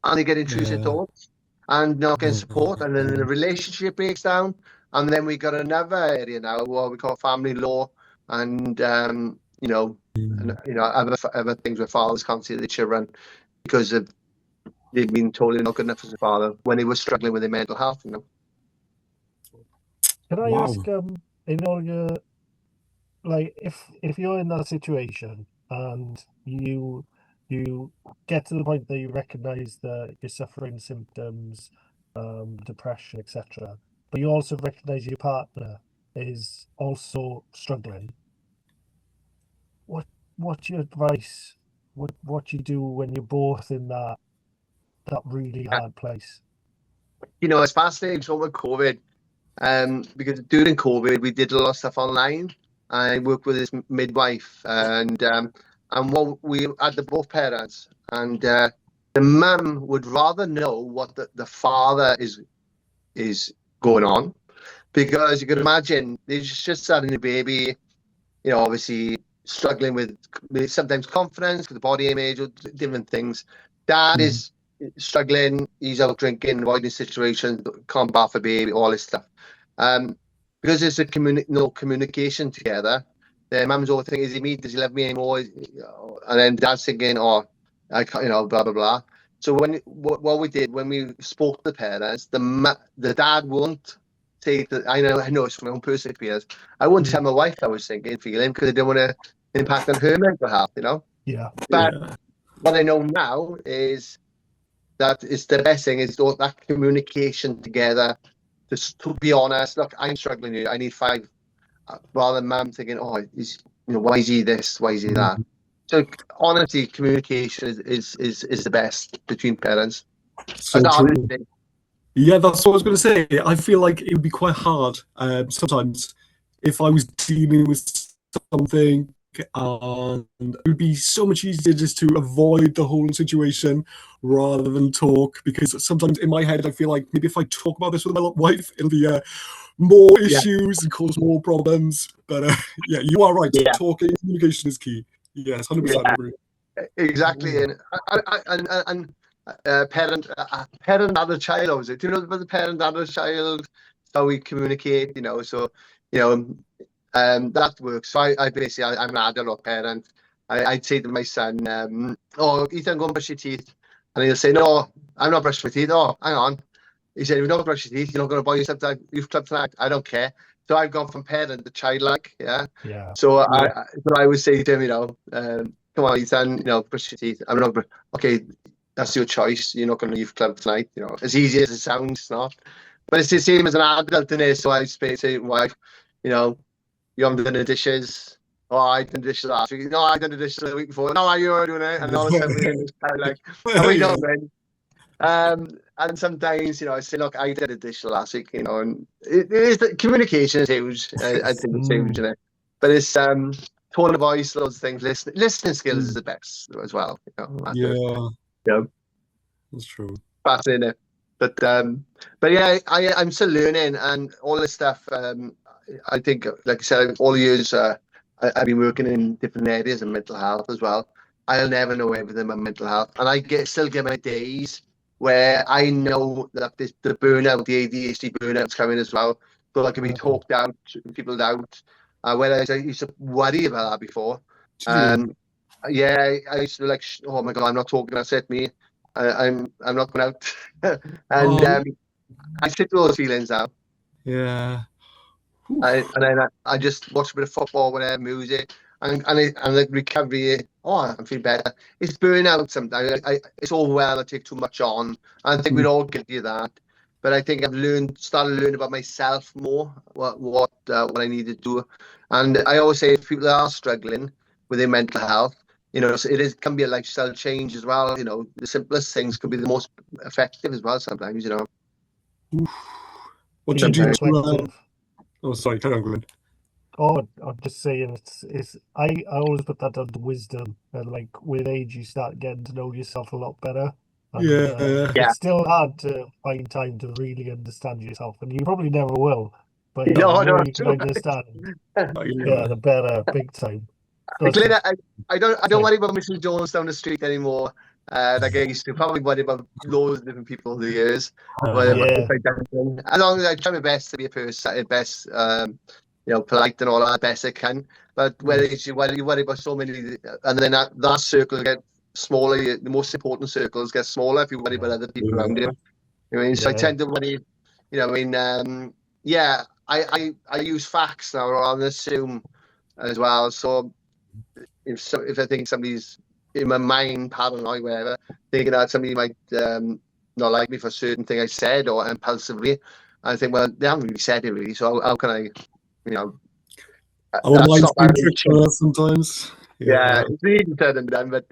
and they get intrusive thoughts and not getting support, and then the relationship breaks down, and then we got another area now what we call family law, and other things where fathers can't see their children because they've been told they're not good enough as a father when they were struggling with their mental health. Can I ask, if you're in that situation and you get to the point that you recognise that you're suffering symptoms, depression, etc., but you also recognise your partner is also struggling, what's your advice? What do you do when you're both in that really hard place? It's fascinating talking about COVID, because during COVID we did a lot of stuff online. I worked with this midwife, and what we had both parents, and the mum would rather know what the father is going on, because you can imagine they're just having a baby, obviously struggling with sometimes confidence, with the body image, or different things. Dad is struggling, he's out drinking, avoiding situations, can't bath a baby, all this stuff. Because there's no communication together, the mum's always thinking, is he me? Does he love me anymore? And then dad's thinking, I can't, blah, blah, blah. So what we did, when we spoke to the parents, the dad won't say that, I know it's from my own personal experience, I wouldn't tell my wife I was thinking, feeling, because I didn't want to impact on her mental health, But what I know now is that it's the best thing is that communication together, to be honest, look, I'm struggling here, I need 5, rather than mum thinking, why is he this, why is he that? So honestly, communication is the best between parents. So true. Yeah, that's what I was going to say. I feel like it would be quite hard sometimes if I was dealing with something, and it would be so much easier just to avoid the whole situation rather than talk, because sometimes in my head I feel like maybe if I talk about this with my wife, it'll be more issues and cause more problems. But you are right. Yeah. Talking, communication is key. Yes, 100% agree. Exactly, and parent and a child, obviously. Do you know about the parent and a child? How we communicate, so, that works. So I basically, I'm an adult parent. I'd say to my son, oh, Ethan, go and brush your teeth. And he'll say, no, I'm not brushing my teeth. Oh, hang on. He said, if you don't brush your teeth, you're not going to buy yourself that youth club tonight. I don't care. So I've gone from parent to childlike, yeah. So I would say to him, come on, Ethan, brush your teeth. I'm not. Okay, that's your choice. You're not going to youth club tonight. As easy as it sounds, it's not. But it's the same as an adult, isn't it? So I say to my wife, you haven't done the dishes. Oh, I done the dishes last week. No, I done the dishes the week before. No, you were doing it. And all of a sudden we're in this kind of like, and we don't win. And sometimes, I say, look, I did a dish last week, and it is the communication is huge. I think it's huge, but it's tone of voice, those things. Listening skills is the best as well. That's true. Fascinating. But yeah, I'm still learning, and all this stuff. I think, like I said, all the years I've been working in different areas of mental health as well. I'll never know everything about mental health, and I still get my days where I know that the burnout, the ADHD burnout's coming as well. So I can be talked out, people out. Whereas I used to worry about that before. I used to be like, oh my God, I'm not talking. That's it, me. I'm not going out. And I sit with those feelings now. Yeah. I just watch a bit of football, whatever, music, and the recovery. Oh, I'm feeling better. It's burnout sometimes. It's overwhelm. I take too much on. I think we're all guilty of that. But I think I've started to learn about myself more. What I need to do, and I always say if people are struggling with their mental health, it can be a lifestyle change as well. The simplest things could be the most effective as well. Sometimes, What do you do to? Oh, sorry, carry on, Glenn. Oh, I'm just saying I always put that under wisdom, and like with age you start getting to know yourself a lot better. And, it's still hard to find time to really understand yourself, and you probably never will. But the more you can understand, the better, big time. Glenn, I don't worry about Mrs. Jones down the street anymore. Like I used to. Probably worry about loads of different people over the years. As long as I try my best to be a person, best, polite and all that, best I can. But whether you worry about so many, and then that circle gets smaller. The most important circles get smaller if you worry about other people around you. So I tend to worry. I use facts now rather than assume as well. So if I think somebody's in my mind paranoid, whatever, thinking that somebody might not like me for a certain thing I said or impulsively, I think, well, they haven't really said it really, so how can I, our minds being tricked by us sometimes. Yeah, it's really said and done, but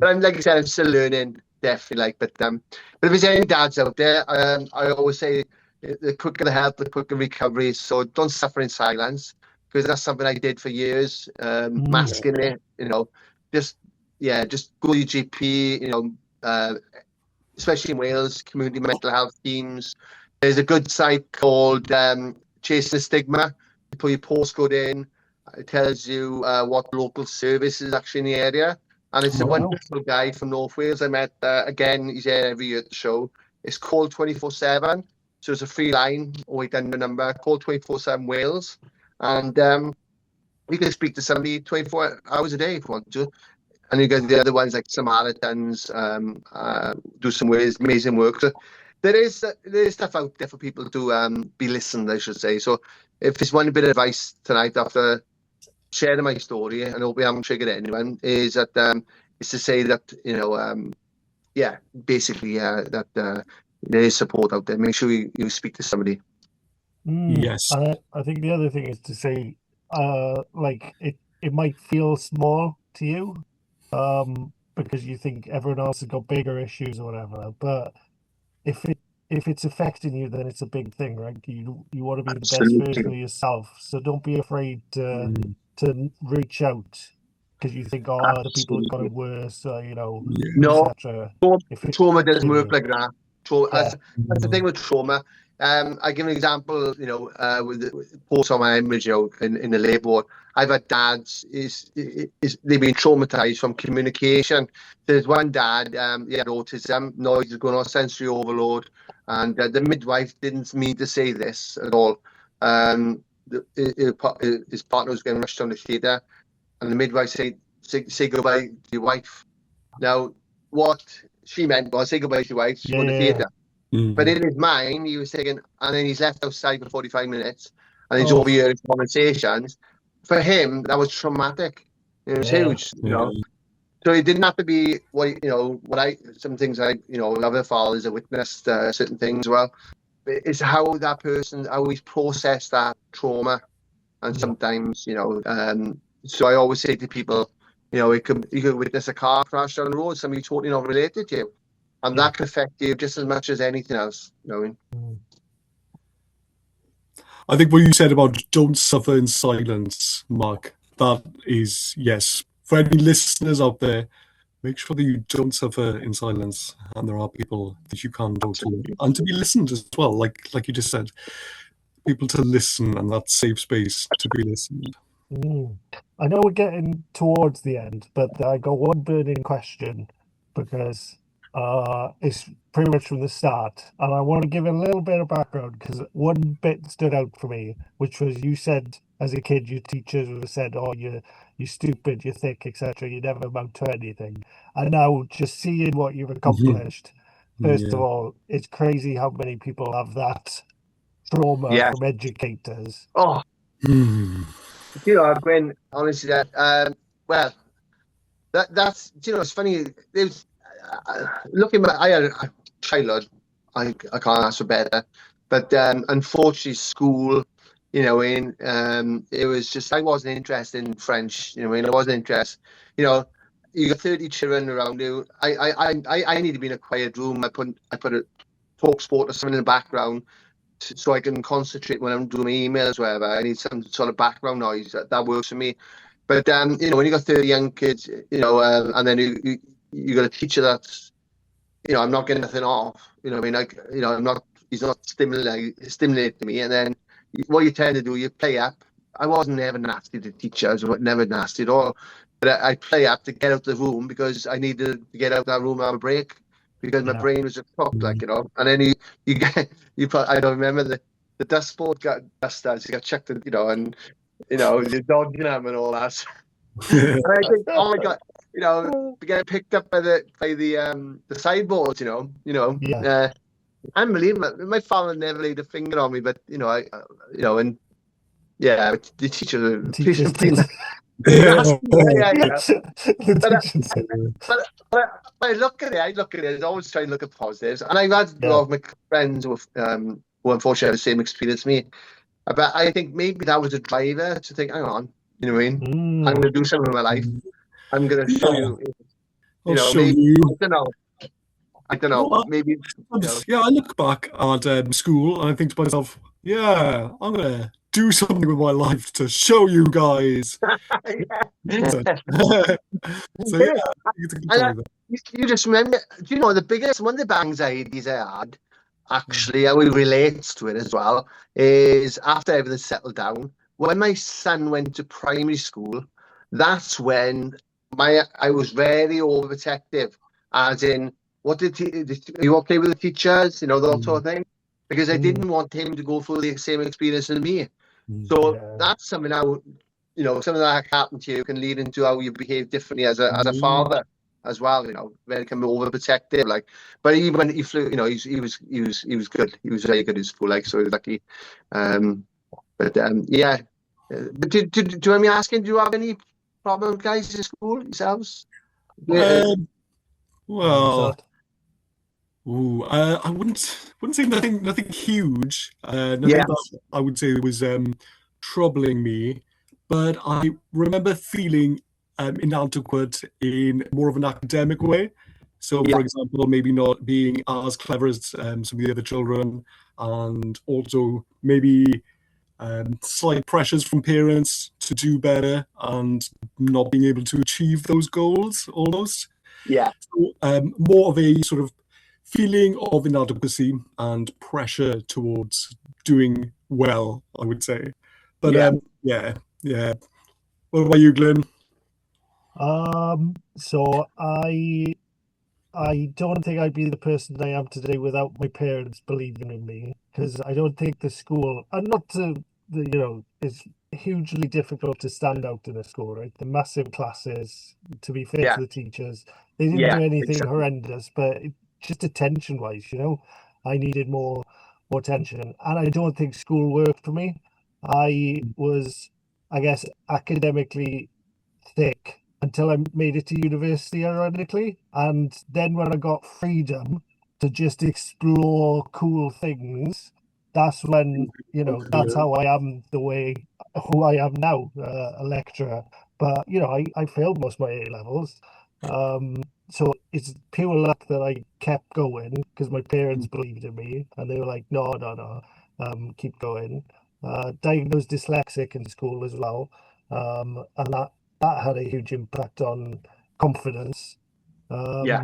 I'm, like I said, I'm still learning, definitely. But if there's any dads out there, I always say the quicker the help, the quicker recovery. So don't suffer in silence, because that's something I did for years, masking it. Just go to your GP. Especially in Wales, community mental health teams. There's a good site called Chasing the Stigma. You put your postcode in. It tells you what local service is actually in the area. And it's a wonderful guy from North Wales I met. Again, he's here every year at the show. It's called 24/7. So it's a free line, 0800 number, called 24/7 Wales. And you can speak to somebody 24 hours a day if you want to. And you get the other ones like Samaritans, do some amazing work. So there is stuff out there for people to be listened, I should say. So if there's one bit of advice tonight after sharing my story, and I hope we haven't triggered anyone, is that is to say that that there is support out there. Make sure you speak to somebody. Yes. I think the other thing is to say, like it might feel small to you, because you think everyone else has got bigger issues or whatever. But if it's affecting you, then it's a big thing, right? You want to be the best version of yourself, so don't be afraid to reach out, because you think, the people have got it worse, No, etc. Trauma doesn't work like that. That's the thing with trauma. I give an example, with post on my image, in the labour ward. I've had dads they've been traumatized from communication. There's one dad, he had autism, noise was going on, sensory overload, and the midwife didn't mean to say this at all. His partner was getting rushed down the theatre, and the midwife said, say goodbye to your wife. Now, what she meant was say goodbye to your wife, she's going to theatre. But in his mind, he was thinking, and then he's left outside for 45 minutes, and he's overhearing conversations. For him, that was traumatic. It was huge, you know. So it didn't have to be some things other fathers have witnessed certain things. Well, it's how that person, how he's processed that trauma, and sometimes, so I always say to people, you could witness a car crash down the road, somebody totally not related to you, and that could affect you just as much as anything else. I think what you said about don't suffer in silence, Mark, that is, yes. For any listeners out there, make sure that you don't suffer in silence, and there are people that you can go to, and to be listened as well, like you just said, people to listen, and that safe space to be listened. I know we're getting towards the end, but I got one burning question, because it's pretty much from the start, and I want to give a little bit of background, because one bit stood out for me, which was you said as a kid your teachers would have said, oh, you're stupid, you're thick, etc., you never amount to anything. And now just seeing what you've accomplished, first of all, it's crazy how many people have that trauma from educators. Gwen, honestly, that's it's funny. There's looking back, I had a childhood. I can't ask for better, but unfortunately, school, it was just I wasn't interested in French. I wasn't interested. You got 30 children around you. I need to be in a quiet room. I put a talk sport or something in the background, so I can concentrate when I'm doing my emails, whatever. I need some sort of background noise. That works for me. But when you got 30 young kids, and then you got a teacher that's, I'm not getting nothing off. I'm not. He's not stimulating me. And then what you tend to do, you play up. I wasn't ever nasty to teachers. I was never nasty at all. But I play up to get out the room because I needed to get out that room and have a break, because my brain was just fucked, And then you I don't remember the dust sport got dusters. You got checked, and you're dodging them and all that. And I think, oh my god, getting picked up by the sideboards, unbelievable. My father never laid a finger on me, but the teacher did. But I look at it. I always try and look at positives, and I've had a lot of my friends who unfortunately have the same experience as me. But I think maybe that was a driver to think, hang on, I'm going to do something in my life. I'm going to show you. I don't know. Maybe. Yeah, I look back at school and I think to myself, yeah, I'm going to do something with my life to show you guys. You just remember, one of the big anxieties I had, actually, how it relates to it as well, is after everything settled down, when my son went to primary school, that's when I was very overprotective, as in, are you okay with the teachers, that sort of thing, because I didn't want him to go through the same experience as me. So that's something something that happened to you can lead into how you behave differently as a father as well. Very kind of overprotective, But even when he flew, he was good. He was very good in school, so he was lucky. But do you want me asking? Do you have any problems, guys, in school yourselves? I wouldn't say nothing huge. Nothing that I would say was troubling me, but I remember feeling inadequate in more of an academic way. So, for example, maybe not being as clever as some of the other children, and also maybe slight pressures from parents to do better and not being able to achieve those goals almost. So, more of a sort of feeling of inadequacy and pressure towards doing well, I would say. But What about you, Glenn? So I don't think I'd be the person I am today without my parents believing in me, because I don't think the school, and not to it's hugely difficult to stand out in a school, right? The massive classes, to be fair Yeah, to the teachers, they didn't yeah, do anything exactly. horrendous, but just attention wise, I needed more attention, and I don't think school worked for me. I was, I guess, academically thick until I made it to university, ironically. And then when I got freedom to just explore cool things, that's when, that's how I am who I am now, a lecturer. But, I failed most of my A levels. So it's pure luck that I kept going because my parents believed in me and they were like, no, no, no, keep going. Diagnosed dyslexic in school as well. And that had a huge impact on confidence. Yeah,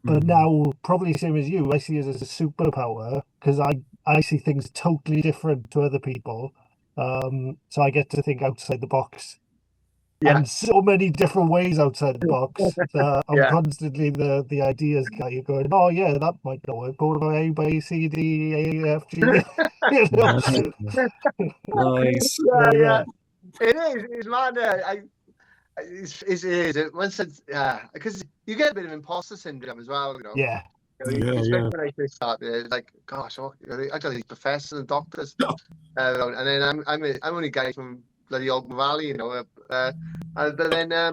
But now, probably same as you, I see it as a superpower because I see things totally different to other people. So I get to think outside the box yeah, and so many different ways outside the box. I'm yeah. constantly the ideas guy. You're going, oh yeah, that might not work. What about A, B, C, D, E, F, G? you know? Nice. Yeah, So yeah. yeah, It is. It's mad. It is. Once it's, because you get a bit of imposter syndrome as well, yeah, Yeah, especially yeah. when I first started. It's like, gosh, I got these professors and doctors, and then I'm only a guy from bloody Ogden Valley, but then I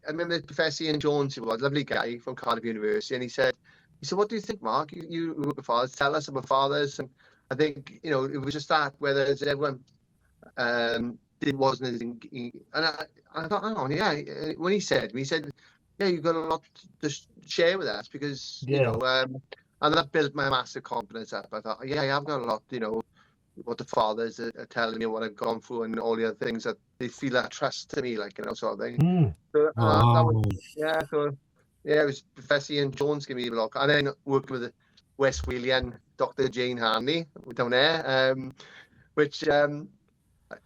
remember Professor Ian Jones, who was a lovely guy from Cardiff University, and he said, what do you think, Mark? You work with fathers. Tell us about fathers. And I think it was just that whether everyone it wasn't as and I thought, hang on, yeah. When he said, yeah, you've got a lot to share with us because yeah. and that built my massive confidence up. I thought, yeah, I've got a lot, what the fathers are telling me, what I've gone through, and all the other things that they feel that trust to me, like sort of thing. Mm, So that was Wow. yeah, so yeah, it was Professor Ian Jones gave me a look, and then worked with West Walian Dr. Jane Hanley down there, which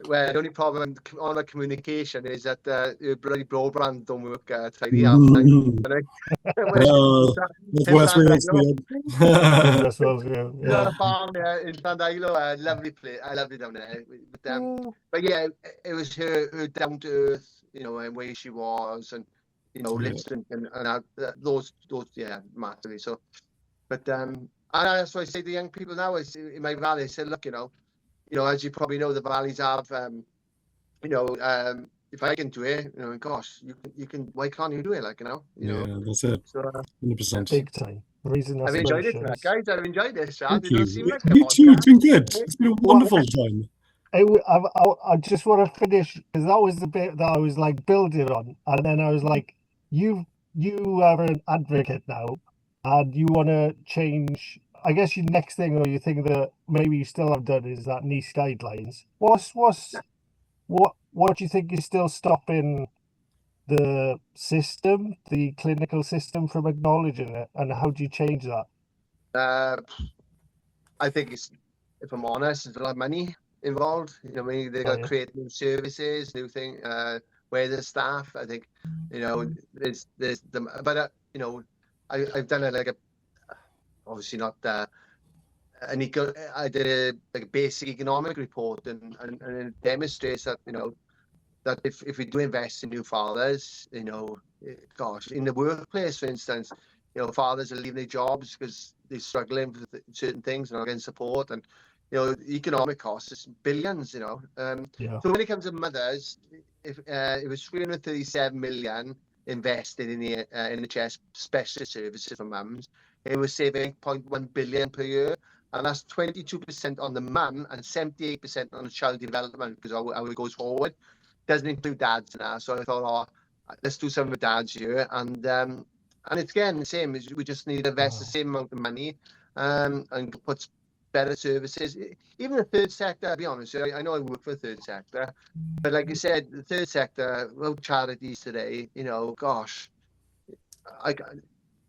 well, the only problem on the communication is that your bloody broadband don't work tidy half the time. And Well, in Northwest Wales, Llandilo, man. Northwest Wales, he's on yeah. a farm there in Llandilo, lovely place. I loved it down there. But yeah, it was her down to earth, and where she was, and Yeah. listening and those yeah, massively. So, but and that's what I say to young people now. Is in my valley, I said, look, as you probably know, the valleys have, if I can do it, gosh, you can. Why can't you do it? Yeah, that's it. So 100%. Big time. Raising I've enjoyed it, aspirations. guys. I've enjoyed this chat. Thank It doesn't you. seem like a You too. It's podcast. been good. It's been a Well, wonderful time. I just want to finish because that was the bit that I was like building on, and then I was like, you are an advocate now, and you want to change. I guess your next thing, or you think that maybe you still have done, is that niche guidelines. What do you think is still stopping the system, the clinical system, from acknowledging it, and how do you change that? Uh, I think if I'm honest, there's a lot of money involved. They got to Yeah. create new services, new thing. Where there's staff, I think, there's the, but I've done it obviously not I did a basic economic report and it demonstrates that that if we do invest in new fathers, gosh, in the workplace, for instance, fathers are leaving their jobs because they're struggling with certain things and not getting support, and economic costs is billions. Yeah. So when it comes to mothers, if it was 337 million invested in the NHS specialist services for mums, it was saving 8.1 billion per year, and that's 22% on the mum and 78% on the child development, because how it goes forward doesn't include dads now. So I thought, let's do something with dads here, and it's again the same. We just need to invest the same amount of money, and put better services. Even the third sector, I'll be honest, I know I work for the third sector, but like you said, the third sector, well, charities today, gosh,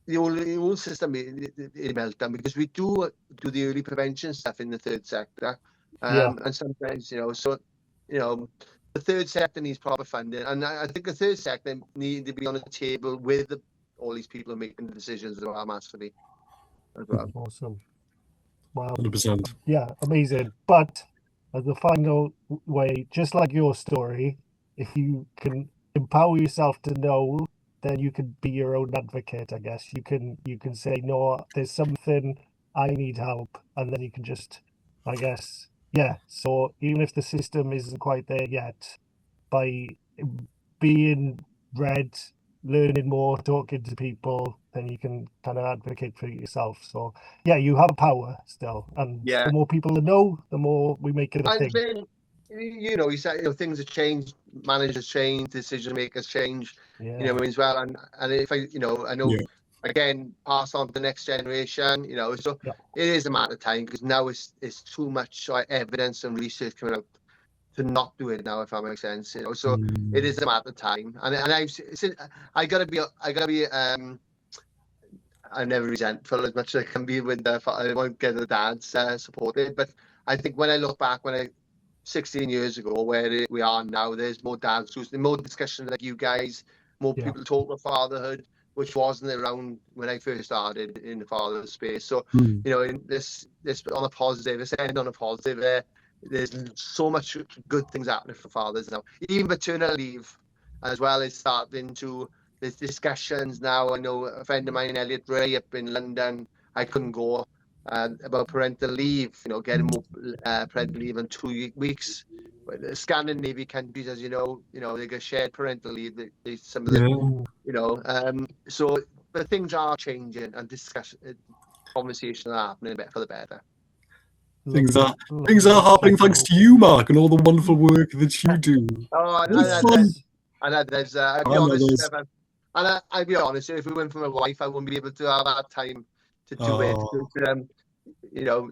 the whole system is meltdown, because we do the early prevention stuff in the third sector, Yeah. and sometimes, so the third sector needs proper funding, and I think the third sector needs to be on the table with all these people making the decisions that are massively as well. Awesome. Wow. 100%. Yeah, amazing. But as the final way, just like your story, if you can empower yourself to know, then you can be your own advocate, I guess. You can say, no, there's something I need help, and then you can just, I guess, yeah. So even if the system isn't quite there yet, by being read, learning more, talking to people, then you can kind of advocate for yourself. So yeah, you have power still, and Yeah. the more people that know, the more we make it a And thing. then, you said things have changed, managers change, decision makers change. Yeah. You know what I mean, as well. And if I know Yeah. again, pass on to the next generation. So Yeah. it is a matter of time, because now it's too much evidence and research coming out to not do it now, if that makes sense. So it is a matter of time. And I gotta be I'm never resentful as much as I can be with I won't get the dads supported, but I think when I look back 16 years ago, where we are now, there's more dads, there's more discussion like you guys, more Yeah. people talk about fatherhood, which wasn't around when I first started in the father space. So in this on a positive, this end on a positive, there's so much good things happening for fathers now. Even paternal leave as well is starting to. There's discussions now. I know a friend of mine, Elliot Ray, up in London. I couldn't go about parental leave. Getting more parental leave in 2 weeks. But the Scandinavian countries, as you know, they get shared parental leave. Some of them, So, but things are changing, and conversations are happening for the better. Things are happening thanks to you, Mark, and all the wonderful work that you do. Oh, It's fun. and there's, I'll be honest, and I'll be honest, if we went for my wife, I wouldn't be able to have that time to do it. Because,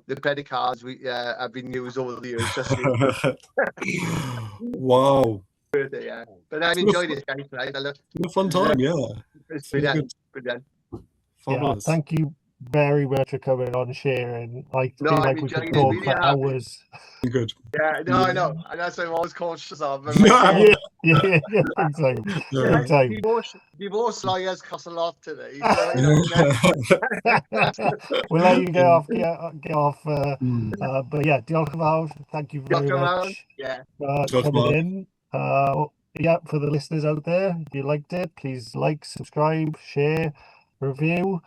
the credit cards have been used over the years. Just Wow. yeah. But I've enjoyed this, guys. Right? It's been a fun time, yeah. It's brilliant. Brilliant. Fabulous. Yeah, thank you very much for coming on, sharing. I feel like we could talk for hours. Good. Yeah, no, I know. And that's what I'm always cautious of. Yeah, big time. Yeah. Big time. Divorce lawyers cost a lot today. We'll let you get off. But yeah, diolch yn fawr. Thank you very much for coming in. Yeah, for the listeners out there, if you liked it, please like, subscribe, share, review.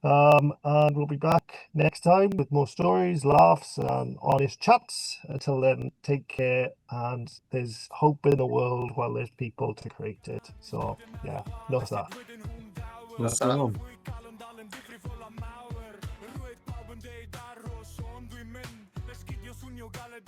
And we'll be back next time with more stories, laughs, and honest chats. Until then, take care, and there's hope in the world while there's people to create it. So, yeah, nos da. Nos da. Dei dar o son dwi'n mynd, esgidio swnio galed